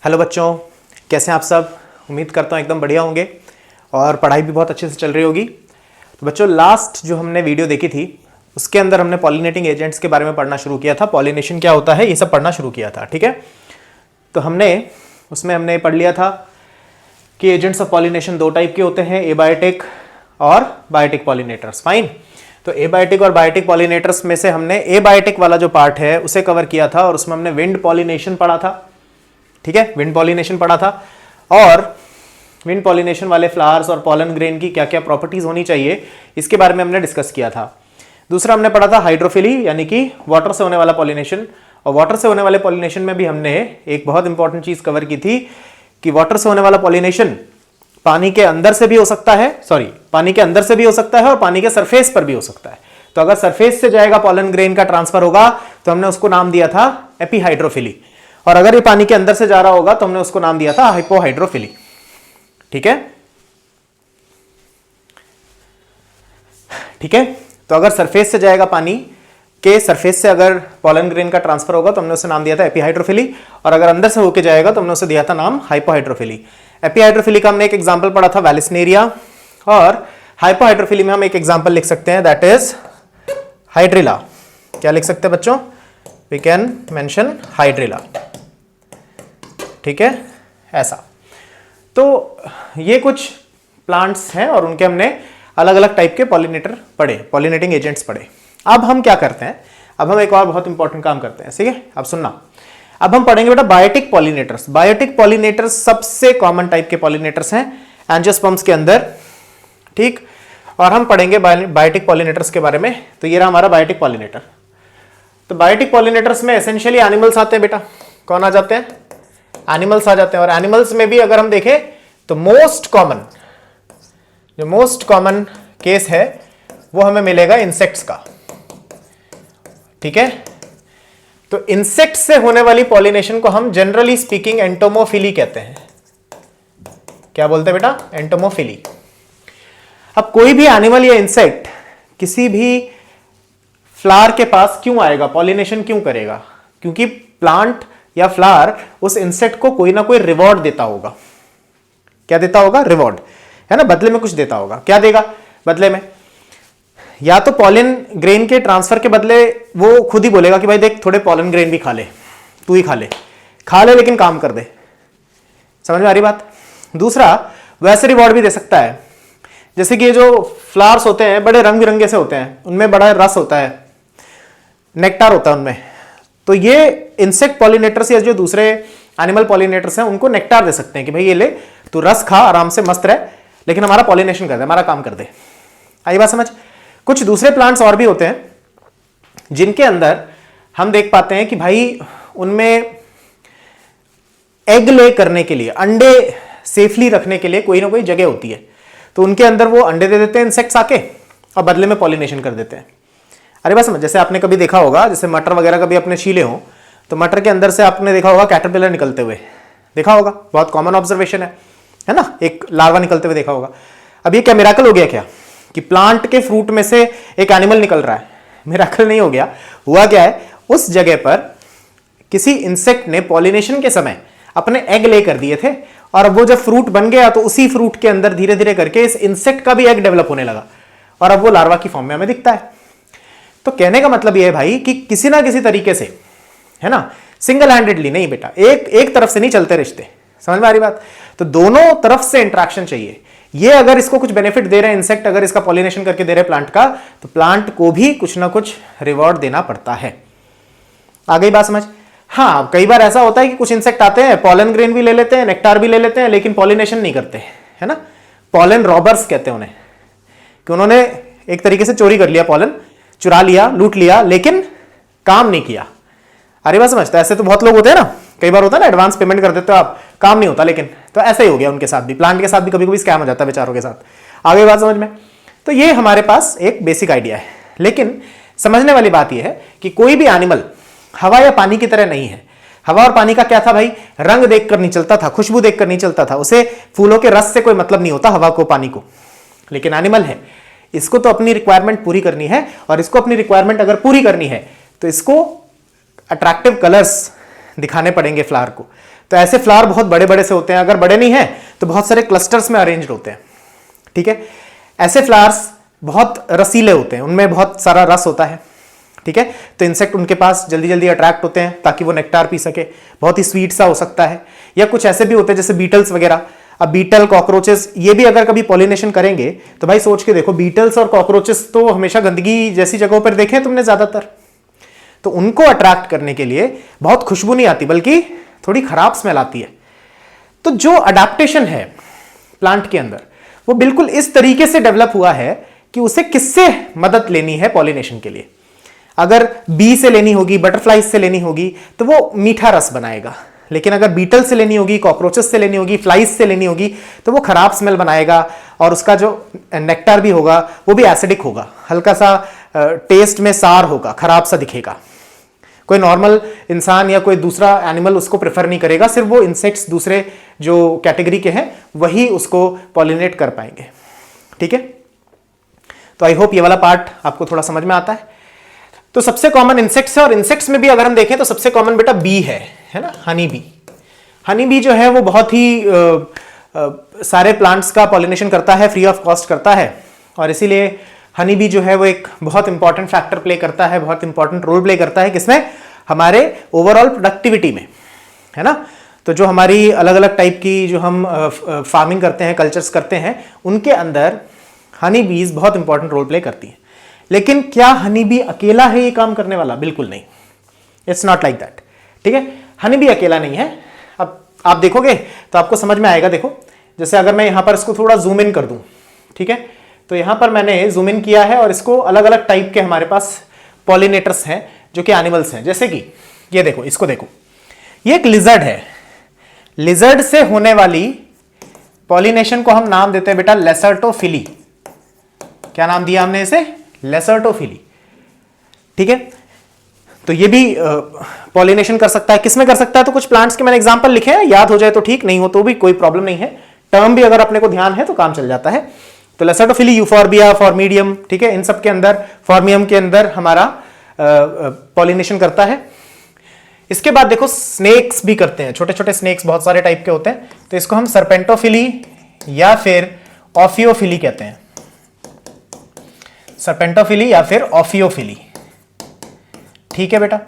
Hello बच्चों, कैसे हैं आप सब। उम्मीद करता हूँ एकदम बढ़िया होंगे और पढ़ाई भी बहुत अच्छे से चल रही होगी। तो बच्चों, लास्ट जो हमने वीडियो देखी थी उसके अंदर हमने पॉलिनेटिंग एजेंट्स के बारे में पढ़ना शुरू किया था। पॉलिनेशन क्या होता है ये सब पढ़ना शुरू किया था, ठीक है। तो हमने पढ़ लिया था कि एजेंट्स ऑफ पॉलिनेशन दो टाइप के होते हैं, एबायोटिक और बायोटिक पॉलिनेटर्स। फाइन। तो एबायोटिक और बायोटिक पॉलिनेटर्स में से हमने एबायोटिक वाला जो पार्ट है उसे कवर किया था और उसमें हमने विंड पॉलिनेशन पढ़ा था, ठीक है। विंड पॉलिनेशन पढ़ा था और विंड पॉलिनेशन वाले फ्लावर्स और पॉलन ग्रेन की क्या क्या प्रॉपर्टीज होनी चाहिए इसके बारे में हमने डिस्कस किया था। दूसरा हमने पढ़ा था हाइड्रोफिली, यानी कि वाटर से होने वाला पॉलिनेशन। और वाटर से होने वाले पॉलिनेशन में भी हमने एक बहुत इंपॉर्टेंट चीज कवर की थी कि वाटर से होने वाला पॉलिनेशन पानी के अंदर से भी हो सकता है, पानी के अंदर से भी हो सकता है और पानी के सरफेस पर भी हो सकता है। तो अगर सरफेस से जाएगा पॉलन ग्रेन का ट्रांसफर होगा तो हमने उसको नाम दिया था एपीहाइड्रोफिली, और अगर ये पानी के अंदर से जा रहा होगा तो हमने उसको नाम दिया था हाइपोहाइड्रोफिली, ठीक है। ठीक है, तो अगर सरफेस से जाएगा पानी के सरफेस से अगर पॉलन ग्रेन का ट्रांसफर होगा तो हमने उसे नाम दिया था एपीहाइड्रोफिली, और अगर अंदर से होके जाएगा तो हमने उसे दिया था नाम हाइपोहाइड्रोफिली। एपीहाइड्रोफिली का हमने एक एग्जांपल पढ़ा था वैलिस्नेरिया, और हाइपोहाइड्रोफिली में हम एक एग्जांपल लिख सकते हैं, दैट इज हाइड्रिला। क्या लिख सकते हैं बच्चों? वी कैन मेंशन हाइड्रिला, ठीक है, ऐसा। तो ये कुछ प्लांट्स हैं और उनके हमने अलग अलग टाइप के पॉलिनेटर पढ़े, पॉलिनेटिंग एजेंट्स पढ़े। अब हम क्या करते हैं, अब हम एक और बहुत इंपॉर्टेंट काम करते हैं, ठीक है। अब सुनना, अब हम पढ़ेंगे बेटा बायोटिक पॉलिनेटर्स। बायोटिक पॉलिनेटर्स सबसे कॉमन टाइप के पॉलिनेटर्स हैं एंजियोस्पर्म्स के अंदर, ठीक। और हम पढ़ेंगे बायोटिक पॉलिनेटर्स के बारे में। तो ये रहा हमारा बायोटिक पॉलिनेटर। तो बायोटिक पॉलिनेटर्स में एसेंशियली एनिमल्स आते हैं बेटा। कौन आ जाते हैं? एनिमल्स आ जाते हैं। और एनिमल्स में भी अगर हम देखें तो मोस्ट कॉमन केस है वो हमें मिलेगा इंसेक्ट्स का, ठीक है। तो इंसेक्ट से होने वाली पॉलिनेशन को हम जनरली स्पीकिंग एंटोमोफिली कहते हैं। क्या बोलते हैं बेटा? एंटोमोफिली। अब कोई भी एनिमल या इंसेक्ट किसी भी फ्लावर के पास क्यों आएगा, पॉलिनेशन क्यों करेगा? क्योंकि प्लांट या फ्लावर उस इंसेक्ट को कोई ना कोई रिवॉर्ड देता होगा। क्या देता होगा? रिवॉर्ड, है ना, बदले में कुछ देता होगा। क्या देगा बदले में? या तो पॉलन ग्रेन के ट्रांसफर के बदले वो खुद ही बोलेगा कि भाई देख, थोड़े पॉलन ग्रेन भी खा ले, तू ही खा ले लेकिन काम कर दे। समझ में आ रही बात? दूसरा, वैसे रिवॉर्ड भी दे सकता है, जैसे कि ये जो फ्लावर्स होते हैं बड़े रंग बिरंगे से होते हैं, उनमें बड़ा रस होता है, नेक्टार होता है उनमें। तो ये इंसेक्ट पॉलिनेटर्स या जो दूसरे एनिमल पॉलिनेटर्स हैं उनको नेक्टार दे सकते हैं कि भाई ये ले, तू रस खा, आराम से मस्त रह, लेकिन हमारा पॉलिनेशन कर दे, हमारा काम कर दे। आई बात समझ? कुछ दूसरे प्लांट्स और भी होते हैं जिनके अंदर हम देख पाते हैं कि भाई उनमें एग ले करने के लिए, अंडे सेफली रखने के लिए कोई ना कोई जगह होती है। तो उनके अंदर वो अंडे दे देते हैं इंसेक्ट्स आके और बदले में पॉलिनेशन कर देते हैं। अरे बस समझ, जैसे आपने कभी देखा होगा, जैसे मटर वगैरह कभी अपने छीले हो तो मटर के अंदर से आपने देखा होगा कैटरपिलर निकलते हुए, देखा होगा, बहुत कॉमन ऑब्जर्वेशन है ना, एक लार्वा निकलते हुए देखा होगा। अब ये क्या मिराकल हो गया क्या कि प्लांट के फ्रूट में से एक एनिमल निकल रहा है? मिराकल नहीं हो गया। हुआ क्या है, उस जगह पर किसी इंसेक्ट ने पॉलिनेशन के समय अपने एग ले कर दिए थे, और अब वो जब फ्रूट बन गया तो उसी फ्रूट के अंदर धीरे धीरे करके इस इंसेक्ट का भी एग डेवलप होने लगा, और अब वो लार्वा की फॉर्म में हमें दिखता है। तो कहने का मतलब यह है भाई कि किसी ना किसी तरीके से, है ना, सिंगल हैंडेडली नहीं बेटा, एक तरफ से नहीं चलते रिश्ते। समझ में आ रही बात? तो दोनों तरफ से इंटरेक्शन चाहिए। ये अगर इसको कुछ बेनिफिट दे रहे हैं इंसेक्ट, अगर इसका पॉलिनेशन करके दे रहे हैं प्लांट का, तो प्लांट को भी कुछ ना कुछ रिवॉर्ड देना पड़ता है। आ गई बात समझ? हाँ, कई बार ऐसा होता है कि कुछ इंसेक्ट आते हैं, पॉलन ग्रेन भी ले लेते हैं, नेक्टार भी ले लेते हैं, लेकिन पॉलिनेशन नहीं करते, है ना। पॉलन रॉबर्स कहते हैं उन्हें, कि उन्होंने एक तरीके से चोरी कर लिया, पॉलन चुरा लिया, लूट लिया, लेकिन काम नहीं किया। अरे बात समझता है? ऐसे तो बहुत लोग होते हैं ना, कई बार होता है ना, एडवांस पेमेंट कर देते हो आप, काम नहीं होता, लेकिन तो ऐसा ही हो गया उनके साथ भी, प्लांट के साथ भी कभी कभी स्कैम हो जाता है बेचारों के साथ। आगे बात समझ में? तो ये हमारे पास एक बेसिक आइडिया है, लेकिन समझने वाली बात यह है कि कोई भी एनिमल हवा या पानी की तरह नहीं है। हवा और पानी का क्या था भाई? रंग देखकर नहीं चलता था, खुशबू देखकर नहीं चलता था, उसे फूलों के रस से कोई मतलब नहीं होता, हवा को, पानी को। लेकिन एनिमल है, इसको तो अपनी रिक्वायरमेंट पूरी करनी है, और इसको अपनी रिक्वायरमेंट अगर पूरी करनी है तो इसको अट्रैक्टिव कलर्स दिखाने पड़ेंगे फ्लावर को। तो ऐसे फ्लावर बहुत बड़े बड़े से होते हैं, अगर बड़े नहीं है तो बहुत सारे क्लस्टर्स में अरेंज्ड होते हैं, ठीक है। ऐसे फ्लावर्स बहुत रसीले होते हैं, उनमें बहुत सारा रस होता है, ठीक है। तो इंसेक्ट उनके पास जल्दी जल्दी अट्रैक्ट होते हैं ताकि वो नेक्टार पी सके, बहुत ही स्वीट सा हो सकता है। या कुछ ऐसे भी होते हैं जैसे बीटल्स वगैरह। अब बीटल, कॉकरोचेस, ये भी अगर कभी पॉलिनेशन करेंगे तो भाई सोच के देखो, बीटल्स और कॉकरोचेस तो हमेशा गंदगी जैसी जगहों पर देखे हैं तुमने ज्यादातर, तो उनको अट्रैक्ट करने के लिए बहुत खुशबू नहीं आती बल्कि थोड़ी खराब स्मेल आती है। तो जो अडेप्टेशन है प्लांट के अंदर वो बिल्कुल इस तरीके से डेवलप हुआ है कि उसे किससे मदद लेनी है पॉलिनेशन के लिए। अगर बी से लेनी होगी, बटरफ्लाइज से लेनी होगी तो वो मीठा रस बनाएगा, लेकिन अगर बीटल से लेनी होगी, कॉकरोचेस से लेनी होगी, फ्लाइज से लेनी होगी तो वो खराब स्मेल बनाएगा और उसका जो नेक्टार भी होगा वो भी एसिडिक होगा, हल्का सा टेस्ट में सार होगा, खराब सा दिखेगा। कोई नॉर्मल इंसान या कोई दूसरा एनिमल उसको प्रेफर नहीं करेगा, सिर्फ वो इंसेक्ट्स दूसरे जो कैटेगरी के हैं वही उसको पॉलिनेट कर पाएंगे, ठीक है। तो आई होप ये वाला पार्ट आपको थोड़ा समझ में आता है। तो सबसे कॉमन इंसेक्ट्स है, और इंसेक्ट्स में भी अगर हम देखें तो सबसे कॉमन बेटा बी है ना, हनी बी। हनी बी जो है वो बहुत ही सारे प्लांट्स का पॉलिनेशन करता है, फ्री ऑफ कॉस्ट करता है, और इसीलिए हनी बी जो है वो एक बहुत इंपॉर्टेंट फैक्टर प्ले करता है, बहुत इंपॉर्टेंट रोल प्ले करता है किसमें, हमारे ओवरऑल प्रोडक्टिविटी में, है ना। तो जो हमारी अलग अलग टाइप की जो हम फार्मिंग करते हैं, कल्चर्स करते हैं, उनके अंदर हनी बीज बहुत इंपॉर्टेंट रोल प्ले करती है। लेकिन क्या हनी बी अकेला है ये काम करने वाला? बिल्कुल नहीं, इट्स नॉट लाइक दैट, ठीक है। हनी बी अकेला नहीं है। अब आप देखोगे तो आपको समझ में आएगा। देखो जैसे अगर मैं यहां पर इसको थोड़ा जूम इन कर दूं, ठीक है, तो यहां पर मैंने जूम इन किया है और इसको अलग अलग टाइप के हमारे पास पॉलिनेटर्स हैं जो कि एनिमल्स हैं। जैसे कि ये देखो, इसको देखो, ये एक लिजर्ड है। लिजर्ड से होने वाली पॉलिनेशन को हम नाम देते हैं बेटा लेसर्टोफिली। क्या नाम दिया हमने इसे? लेसर्टोफिली, ठीक है। तो ये भी पॉलिनेशन कर सकता है। किसमें कर सकता है? तो कुछ प्लांट्स के मैंने एग्जांपल लिखे हैं, याद हो जाए तो ठीक, नहीं हो तो भी कोई प्रॉब्लम नहीं है। टर्म भी अगर अपने को ध्यान है तो काम चल जाता है। तो लेसर्टोफिली, यूफॉर्बिया, फॉर्मीडियम, ठीक है, इन सब के अंदर, फॉर्मियम के अंदर हमारा पॉलिनेशन करता है। इसके बाद देखो स्नेक्स भी करते हैं, छोटे छोटे स्नेक्स बहुत सारे टाइप के होते हैं, तो इसको हम सर्पेंटोफिली या फिर ऑफियोफिली कहते हैं। सर्पेंटोफिली या फिर ऑफियोफिली, ठीक है बेटा।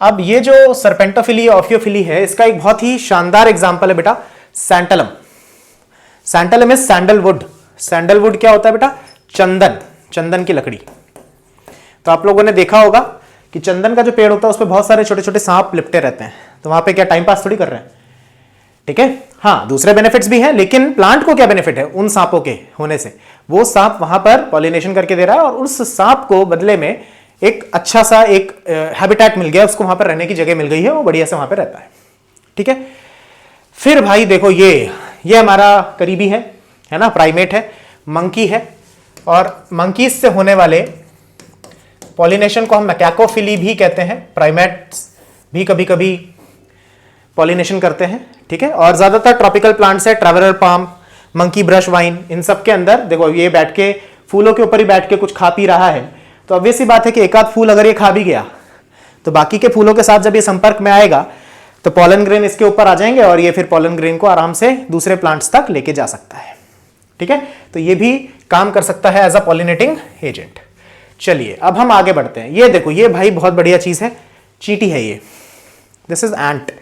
अब ये जो सर्पेंटोफिली ऑफियोफिली है, इसका एक बहुत ही शानदार एग्जांपल है बेटा सैंटलम। सैंटलम इज सैंडलवुड। सैंडलवुड क्या होता है बेटा? चंदन, चंदन की लकड़ी। तो आप लोगों ने देखा होगा कि चंदन का जो पेड़ होता है उस पर बहुत सारे छोटे छोटे सांप लिपटे रहते हैं, तो वहां पे क्या टाइम पास थोड़ी कर रहे हैं, ठीक है। हाँ, दूसरे बेनिफिट्स भी हैं, लेकिन प्लांट को क्या बेनिफिट है उन सांपों के होने से? वो सांप वहां पर पॉलिनेशन करके दे रहा है और उस सांप को बदले में एक अच्छा सा एक हैबिटेट मिल गया, उसको वहां पर रहने की जगह मिल गई है, वो बढ़िया से वहां पर रहता है, ठीक है। फिर भाई देखो ये हमारा करीबी है ना, प्राइमेट है, मंकी है, और मंकीज से होने वाले पॉलिनेशन को हम मैकैकोफिली भी कहते हैं। प्राइमेट्स भी कभी कभी पॉलिनेशन करते हैं, ठीक है। और ज्यादातर ट्रॉपिकल प्लांट्स है, traveller palm, monkey brush vine, इन सब के अंदर देखो ये बैठ के फूलों के ऊपर ही बैठ के कुछ खा पी रहा है, तो ऑब्वियस सी बात है कि एक आध फूल अगर ये खा भी गया तो बाकी के फूलों के साथ जब ये संपर्क में आएगा तो पॉलन ग्रेन इसके ऊपर आ जाएंगे और ये फिर पॉलन ग्रेन को आराम से दूसरे प्लांट्स तक लेके जा सकता है, ठीक है। तो ये भी काम कर सकता है एज अ पॉलिनेटिंग एजेंट। चलिए अब हम आगे बढ़ते हैं। ये देखो, ये भाई बहुत बढ़िया चीज है, चींटी है ये, दिस इज एंट।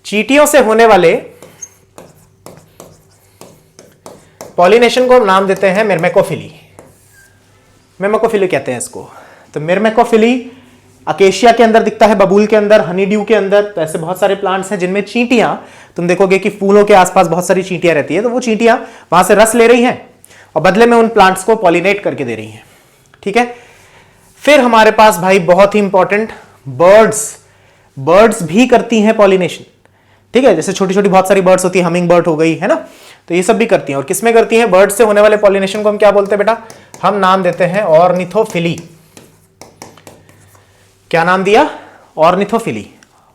चींटियों से होने वाले पॉलिनेशन को हम नाम देते हैं मिर्मेकोफिली। मिर्मेकोफिली कहते हैं इसको। तो मिर्मेकोफिली अकेशिया के अंदर दिखता है, बबूल के अंदर, हनी ड्यू के अंदर। तो ऐसे बहुत सारे प्लांट्स हैं जिनमें चींटियां, तुम देखोगे कि फूलों के आसपास बहुत सारी चींटियां रहती है, तो वो चींटियां वहां से रस ले रही हैं और बदले में उन प्लांट्स को पॉलिनेट करके दे रही हैं, ठीक है। फिर हमारे पास भाई बहुत ही इंपॉर्टेंट बर्ड्स भी करती हैं पॉलिनेशन, ठीक है। जैसे छोटी छोटी बहुत सारी बर्ड्स होती है, हमिंग बर्ड हो गई, है ना, तो ये सब भी करती हैं। और किसमें करती हैं? बर्ड से होने वाले पॉलिनेशन को हम क्या बोलते हैं बेटा? हम नाम देते हैं ऑर्निथोफिली। क्या नाम दिया? ऑर्निथोफिली।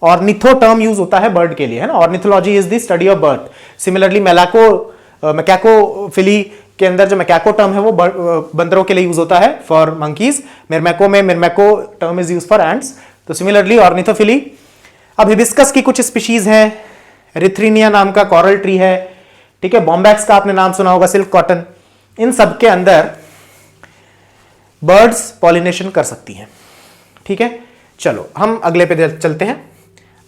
ऑर्निथो टर्म यूज होता है बर्ड के लिए, है ना। Ornithology is the study of bird. Similarly macacophily के अंदर जो मैकैको टर्म है वो बंदरों के लिए यूज होता है फॉर मंकीज। मिर्मेको में myrmeco term is use for ants. तो सिमिलरली ऑर्निथोफिली। अब हिबिस्कस की कुछ स्पीशीज हैं एरिथ्रीनिया नाम का कॉरल ट्री है, ठीक है, बॉम्बैक्स का आपने नाम सुना होगा, सिल्क कॉटन, इन सब के अंदर बर्ड्स पॉलिनेशन कर सकती हैं। ठीक है, चलो हम अगले पे चलते हैं।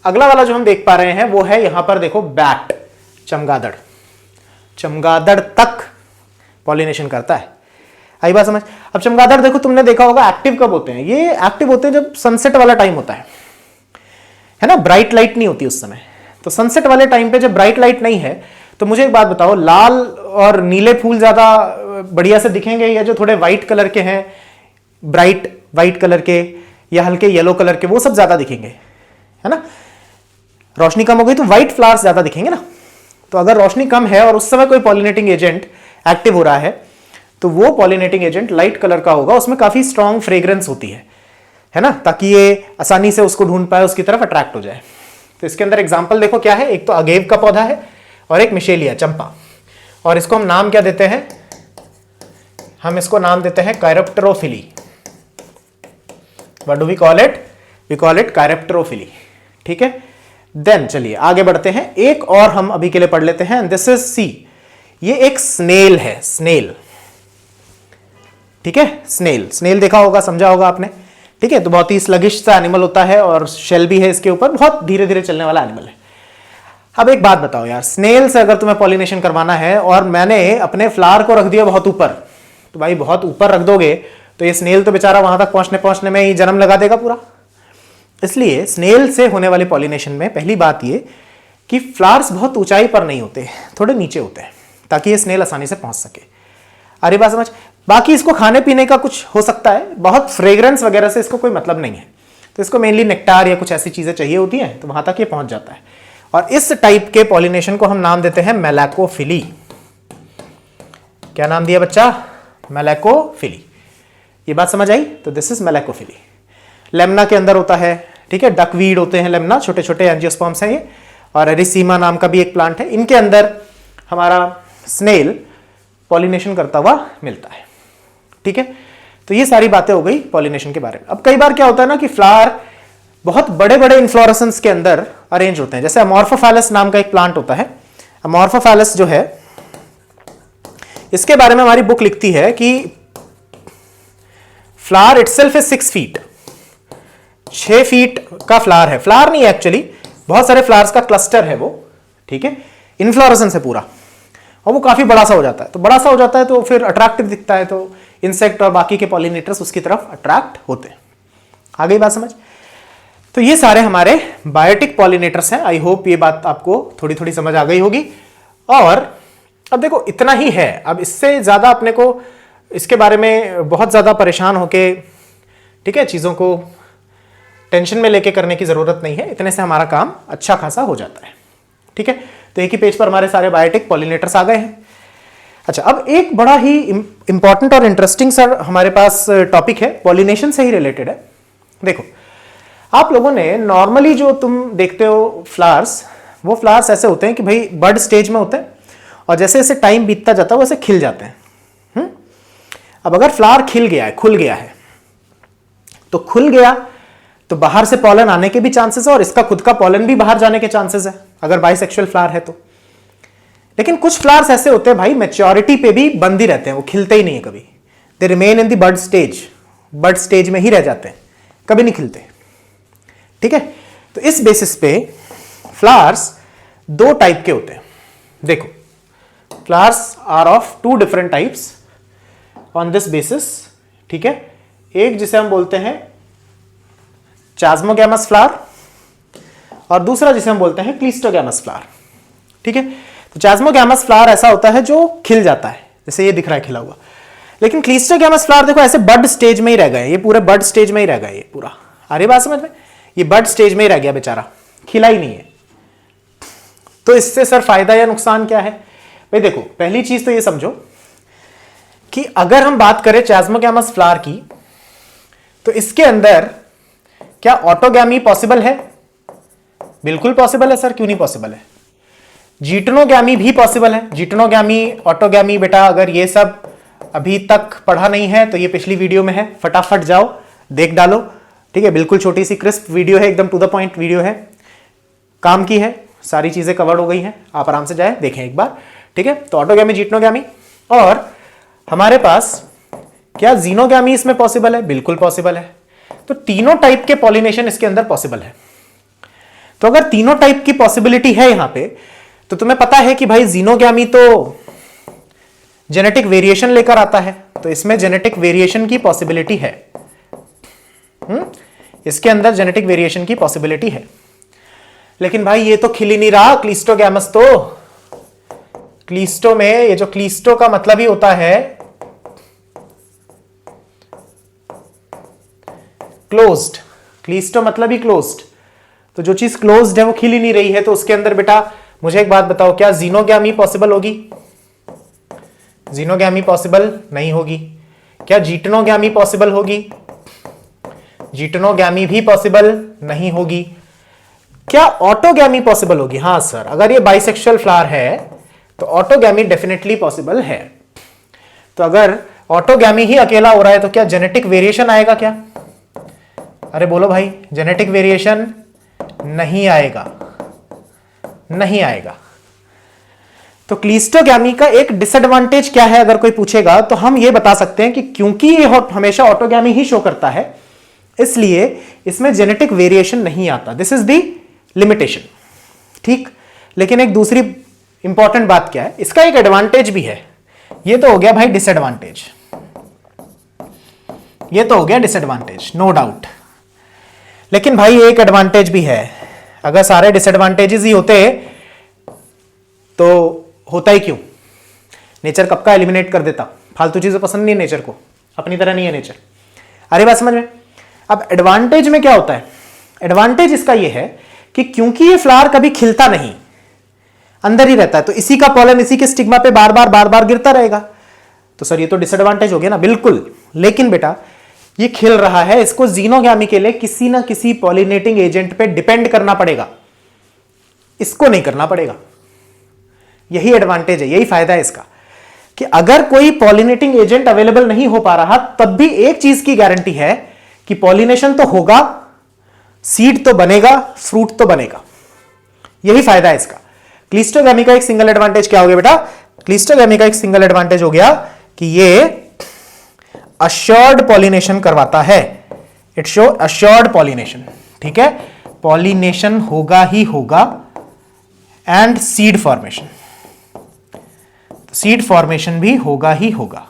अगला वाला जो हम देख पा रहे हैं वो है यहां पर देखो बैट, चमगादड़। चमगादड़ तक पॉलिनेशन करता है, आई बात समझ। अब चमगादड़ देखो, तुमने देखा होगा एक्टिव कब होते हैं, ये एक्टिव होते हैं जब सनसेट वाला टाइम होता है ना, ब्राइट लाइट नहीं होती उस समय। तो सनसेट वाले टाइम पे जब ब्राइट लाइट नहीं है तो मुझे एक बात बताओ, लाल और नीले फूल ज्यादा बढ़िया से दिखेंगे या जो थोड़े व्हाइट कलर के हैं, ब्राइट व्हाइट कलर के या हल्के येलो कलर के, वो सब ज्यादा दिखेंगे, है ना। रोशनी कम हो गई तो व्हाइट फ्लावर्स ज्यादा दिखेंगे ना। तो अगर रोशनी कम है और उस समय कोई पॉलिनेटिंग एजेंट एक्टिव हो रहा है तो वो पॉलिनेटिंग एजेंट लाइट कलर का होगा, उसमें काफी स्ट्रॉन्ग फ्रेग्रेंस होती है ना, ताकि ये आसानी से उसको ढूंढ पाए, उसकी तरफ अट्रैक्ट हो जाए। तो इसके अंदर एग्जाम्पल देखो क्या है, एक तो अगेव का पौधा है और एक मिशेलिया, चंपा, और इसको हम नाम क्या देते हैं, हम इसको नाम देते हैं chiropterophily. What do we call it, we call it chiropterophily. ठीक है, देन चलिए आगे बढ़ते हैं, एक और हम अभी के लिए पढ़ लेते हैं, दिस इज सी, ये एक स्नेल है, स्नेल। ठीक है, स्नेल, स्नेल देखा होगा, समझा होगा आपने। ठीक है, तो बहुत ही स्लगिश सा एनिमल होता है और शेल भी है इसके ऊपर, बहुत धीरे धीरे चलने वाला एनिमल है। अब एक बात बताओ यार, स्नेल से अगर तुम्हें पॉलिनेशन करवाना है और मैंने अपने फ्लावर को रख दिया बहुत ऊपर, तो भाई बहुत ऊपर रख दोगे तो ये स्नेल तो बेचारा वहां तक पहुंचने में ही जन्म लगा देगा पूरा। इसलिए स्नेल से होने वाली पॉलिनेशन में पहली बात ये कि फ्लावर्स बहुत ऊंचाई पर नहीं होते, थोड़े नीचे होते हैं, ताकि ये स्नेल आसानी से पहुंच सके। अरे बात समझ। बाकी इसको खाने पीने का कुछ हो सकता है, बहुत फ्रेग्रेंस वगैरह से इसको कोई मतलब नहीं है, तो इसको मेनली नेक्टार या कुछ ऐसी चीजें चाहिए होती हैं, तो वहां तक ये पहुंच जाता है। और इस टाइप के पॉलिनेशन को हम नाम देते हैं मेलाकोफिली। क्या नाम दिया बच्चा, मेलाकोफिली। ये बात समझ आई, तो दिस इज मेलाकोफिली। लेमना के अंदर होता है, ठीक है, डकवीड होते हैं लेमना, छोटे छोटे एंजियोस्पर्म्स हैं ये, और एरिसीमा नाम का भी एक प्लांट है, इनके अंदर हमारा स्नेल पॉलिनेशन करता हुआ मिलता है। ठीक है, तो ये सारी बातें हो गई पॉलिनेशन के बारे में। अब कई बार क्या होता है ना कि फ्लावर बहुत बड़े बड़े इन्फ्लोरेसेंस के अंदर अरेंज होते हैं, जैसे अमॉर्फोफैलस नाम का एक प्लांट होता है। अमॉर्फोफैलस जो है, इसके बारे में हमारी बुक लिखती है कि flower itself is 6 feet, 6 feet का फ्लावर है, फ्लावर नहीं है एक्चुअली, बहुत सारे फ्लावर्स का क्लस्टर है वो। ठीक है, इन्फ्लोरेसेंस है पूरा, और वो काफी बड़ा सा हो जाता है। तो बड़ा सा हो जाता है तो फिर अट्रैक्टिव दिखता है, तो इंसेक्ट और बाकी के पॉलिनेटर्स उसकी तरफ अट्रैक्ट होते हैं। आ गई बात समझ। तो ये सारे हमारे बायोटिक पॉलिनेटर्स हैं। आई होप ये बात आपको थोड़ी थोड़ी समझ आ गई होगी। और अब देखो इतना ही है, अब इससे ज्यादा अपने को इसके बारे में बहुत ज्यादा परेशान होके, ठीक है, चीजों को टेंशन में लेके करने की जरूरत नहीं है, इतने से हमारा काम अच्छा खासा हो जाता है। ठीक है, तो एक ही पेज पर हमारे सारे बायोटिक पॉलिनेटर्स आ गए हैं। अच्छा, अब एक बड़ा ही इंपॉर्टेंट और इंटरेस्टिंग सर हमारे पास टॉपिक है, पॉलिनेशन से ही रिलेटेड है। देखो, आप लोगों ने नॉर्मली जो तुम देखते हो फ्लावर्स, वो फ्लावर्स ऐसे होते हैं कि भाई बड स्टेज में होते हैं, और जैसे जैसे टाइम बीतता जाता है वैसे खिल जाते हैं। अब अगर फ्लावर खिल गया है, खुल गया है, तो खुल गया तो बाहर से पॉलन आने के भी चांसेस है, और इसका खुद का पॉलन भी बाहर जाने के चांसेस है अगर बाइसेक्सुअल फ्लावर है तो। लेकिन कुछ फ्लावर्स ऐसे होते हैं भाई, मैच्योरिटी पे भी बंद ही रहते हैं, वो खिलते ही नहीं है कभी, they remain in the bud stage, bud stage में ही रह जाते हैं, कभी नहीं खिलते। ठीक है, तो इस बेसिस पे फ्लावर्स 2 टाइप के होते हैं। देखो, flowers are of 2 different types on this basis. ठीक है, एक जिसे हम बोलते हैं चास्मोगैमस फ्लावर, और दूसरा जिसे हम बोलते हैं क्लिस्टोगैमस फ्लावर। ठीक है, तो चास्मोगैमस फ्लावर ऐसा होता है जो खिल जाता है, जैसे ये दिख रहा है खिला हुआ। लेकिन क्लिस्टोगैमस फ्लावर देखो ऐसे बड स्टेज में ही रह गए, ये पूरे बड स्टेज में ही रह गए, ये पूरा। आ रही बात समझ में, ये बड स्टेज में ही रह गया बेचारा, खिला ही नहीं है। तो इससे सर फायदा या नुकसान क्या है भाई? देखो, पहली चीज तो ये समझो कि अगर हम बात करें चास्मोगैमस फ्लावर की, तो इसके अंदर क्या ऑटोगैमी पॉसिबल है? बिल्कुल पॉसिबल है सर, क्यों नहीं पॉसिबल है? जीटनोगैमी भी पॉसिबल है। जीटनोगैमी, ऑटोगैमी, बेटा अगर ये सब अभी तक पढ़ा नहीं है तो ये पिछली वीडियो में है, फटाफट जाओ देख डालो। ठीक है, बिल्कुल छोटी सी क्रिस्प वीडियो है, एकदम टू द पॉइंट वीडियो है, काम की है, सारी चीजें कवर्ड हो गई हैं, आप आराम से जाए देखें एक बार, ठीक है। तो ऑटोगैमी, जीटनोगैमी, और हमारे पास क्या जीनोगैमी इसमें पॉसिबल है? बिल्कुल पॉसिबल है। तो तीनों टाइप के पॉलिनेशन इसके अंदर पॉसिबल है। तो अगर तीनों टाइप की पॉसिबिलिटी है यहां पे, तो तुम्हें पता है कि भाई जीनोगैमी तो जेनेटिक वेरिएशन लेकर आता है, तो इसमें जेनेटिक वेरिएशन की पॉसिबिलिटी है। इसके अंदर जेनेटिक वेरिएशन की पॉसिबिलिटी है। लेकिन भाई ये तो खिल ही नहीं रहा क्लीस्टोगैमस, तो क्लीस्टो में ये जो क्लीस्टो का मतलब ही होता है क्लोज्ड, क्लीस्टो मतलब ही क्लोज्ड। तो जो चीज क्लोज्ड है वो खिल ही नहीं रही है, तो उसके अंदर बेटा मुझे एक बात बताओ, क्या जीनोगैमी पॉसिबल होगी? जीनोगैमी पॉसिबल नहीं होगी। क्या जीटनोगैमी पॉसिबल होगी? जीटनोगैमी भी पॉसिबल नहीं होगी। क्या ऑटोगैमी पॉसिबल होगी? हां सर, अगर ये बाइसेक्सुअल फ्लावर है तो ऑटोगैमी डेफिनेटली पॉसिबल है। तो अगर ऑटोगैमी ही अकेला हो रहा है तो क्या जेनेटिक वेरिएशन आएगा क्या? अरे बोलो भाई, जेनेटिक वेरिएशन नहीं आएगा, नहीं आएगा। तो क्लीस्टोगैमी का एक डिसएडवांटेज क्या है अगर कोई पूछेगा, तो हम ये बता सकते हैं कि क्योंकि ये हमेशा ऑटोगैमी ही शो करता है, इसलिए इसमें जेनेटिक वेरिएशन नहीं आता। दिस इज द लिमिटेशन, ठीक। लेकिन एक दूसरी इंपॉर्टेंट बात क्या है, इसका एक एडवांटेज भी है। ये तो हो गया भाई डिसएडवांटेज, ये तो हो गया डिसएडवांटेज, नो डाउट। लेकिन भाई एक एडवांटेज भी है। अगर सारे डिसएडवांटेजेस ही होते तो होता ही क्यों? नेचर कब का एलिमिनेट कर देता। फालतू चीजें पसंद नहीं है नेचर को, अपनी तरह नहीं है नेचर। अरे बात समझ में। अब एडवांटेज में क्या होता है? एडवांटेज इसका यह है कि क्योंकि ये फ्लावर कभी खिलता नहीं, अंदर ही रहता है, तो इसी का पॉलन इसी के स्टिग्मा पे बार बार गिरता रहेगा। तो सर ये तो डिसएडवांटेज हो गया ना। बिल्कुल, लेकिन बेटा ये खिल रहा है, इसको जीनोगैमी के लिए किसी ना किसी पॉलिनेटिंग एजेंट पे डिपेंड करना पड़ेगा, इसको नहीं करना पड़ेगा। यही एडवांटेज है, यही फायदा है इसका, कि अगर कोई पॉलिनेटिंग एजेंट अवेलेबल नहीं हो पा रहा, तब भी एक चीज की गारंटी है कि पॉलिनेशन तो होगा, सीड तो बनेगा, फ्रूट तो बनेगा। यही फायदा है इसका। क्लीस्टोगैमी का एक सिंगल एडवांटेज क्या हो गया बेटा? क्लीस्टोगैमी का एक सिंगल एडवांटेज हो गया कि ये अश्योर्ड पॉलिनेशन करवाता है। इट शो अश्योर्ड पॉलिनेशन, ठीक है। पॉलिनेशन होगा ही होगा, and seed formation, seed formation भी होगा ही होगा।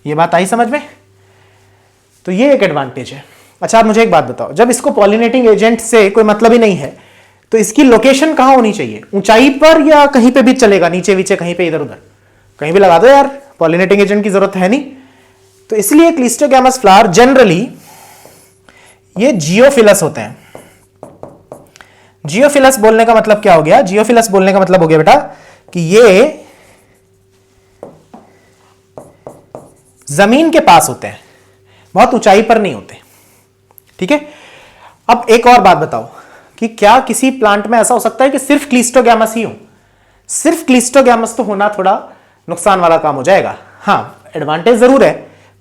ये बात आई समझ में? तो ये एक एडवांटेज है। अच्छा आप मुझे एक बात बताओ, जब इसको पॉलिनेटिंग एजेंट से कोई मतलब ही नहीं है, तो इसकी लोकेशन कहां होनी चाहिए? ऊंचाई पर या कहीं पे भी चलेगा? नीचे वीचे कहीं पे, इधर उधर कहीं भी लगा दो यार, पॉलिनेटिंग एजेंट की जरूरत है नहीं। तो इसलिए क्लीस्टोगैमस फ्लावर जनरली ये जियोफिलस होते हैं। जियोफिलस बोलने का मतलब क्या हो गया? जियोफिलस बोलने का मतलब हो गया बेटा कि ये जमीन के पास होते हैं, बहुत ऊंचाई पर नहीं होते, ठीक है। अब एक और बात बताओ कि क्या किसी प्लांट में ऐसा हो सकता है कि सिर्फ क्लीस्टोगैमस ही हो? सिर्फ क्लीस्टोगैमस तो होना थोड़ा नुकसान वाला काम हो जाएगा। हां, एडवांटेज जरूर है,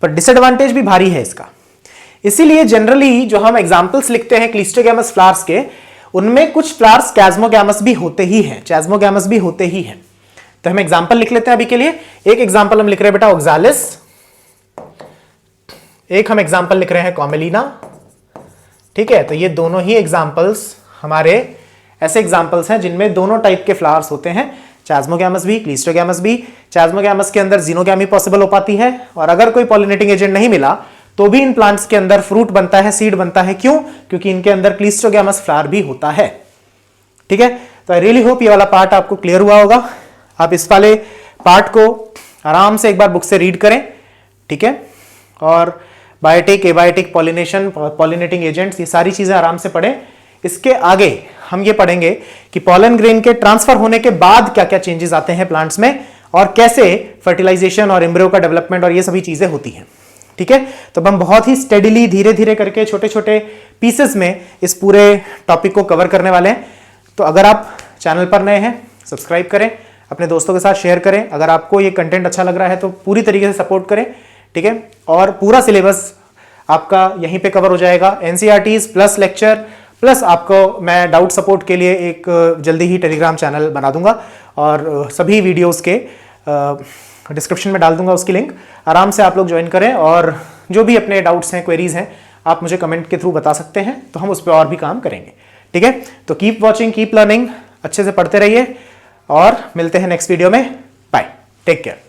पर डिसएडवांटेज भी भारी है इसका। इसीलिए जनरली जो हम एग्जांपल्स लिखते हैं क्लीस्टोगैमस फ्लावर्स के, उनमें कुछ फ्लावर्स चैस्मोगैमस भी होते ही हैं, चैस्मोगैमस भी होते ही हैं। तो हम एग्जांपल लिख लेते हैं अभी के लिए। एक एग्जांपल हम लिख रहे हैं बेटा ओक्सालिस, एक हम एग्जांपल लिख रहे हैं कॉमेलिना, ठीक है। तो ये दोनों ही एग्जांपल्स हमारे ऐसे एग्जांपल्स हैं जिनमें दोनों टाइप के फ्लावर्स होते हैं, चैस्मोगैमस भी, क्लीस्टोगैमस भी। चैस्मोगैमस के अंदर जीनोगैमी पॉसिबल हो पाती है, और अगर कोई पॉलिनेटिंग एजेंट नहीं मिला तो भी इन प्लांट्स के अंदर फ्रूट बनता है, सीड बनता है। क्यों? क्योंकि इनके अंदर क्लीस्टोगैमस फ्लावर भी होता है, ठीक है। तो आई रियली होप ये वाला पार्ट आपको क्लियर हुआ होगा। आप इस वाले पार्ट को आराम से एक बार बुक से रीड करें, ठीक है। और biotic, abiotic, pollination, pollinating agents, ये सारी चीजें आराम से पढ़ें। इसके आगे हम ये पढ़ेंगे कि पॉलन ग्रेन के ट्रांसफर होने के बाद क्या क्या चेंजेस आते हैं प्लांट्स में, और कैसे फर्टिलाइजेशन और एम्ब्रियो का डेवलपमेंट और ये सभी चीजें होती हैं, ठीक है। तो हम बहुत ही स्टेडिली, धीरे धीरे करके, छोटे छोटे पीसेस में इस पूरे टॉपिक को कवर करने वाले हैं। तो अगर आप चैनल पर नए हैं, सब्सक्राइब करें, अपने दोस्तों के साथ शेयर करें। अगर आपको ये कंटेंट अच्छा लग रहा है तो पूरी तरीके से सपोर्ट करें, ठीक है। और पूरा सिलेबस आपका यहीं पे कवर हो जाएगा, एनसीईआरटीज प्लस लेक्चर प्लस आपको मैं डाउट सपोर्ट के लिए एक जल्दी ही टेलीग्राम चैनल बना दूंगा और सभी वीडियोस के डिस्क्रिप्शन में डाल दूंगा उसकी लिंक। आराम से आप लोग ज्वाइन करें और जो भी अपने डाउट्स हैं, क्वेरीज हैं, आप मुझे कमेंट के थ्रू बता सकते हैं, तो हम उस पर और भी काम करेंगे। ठीक है, तो कीप वॉचिंग, कीप लर्निंग, अच्छे से पढ़ते रहिए और मिलते हैं नेक्स्ट वीडियो में। Bye, take care.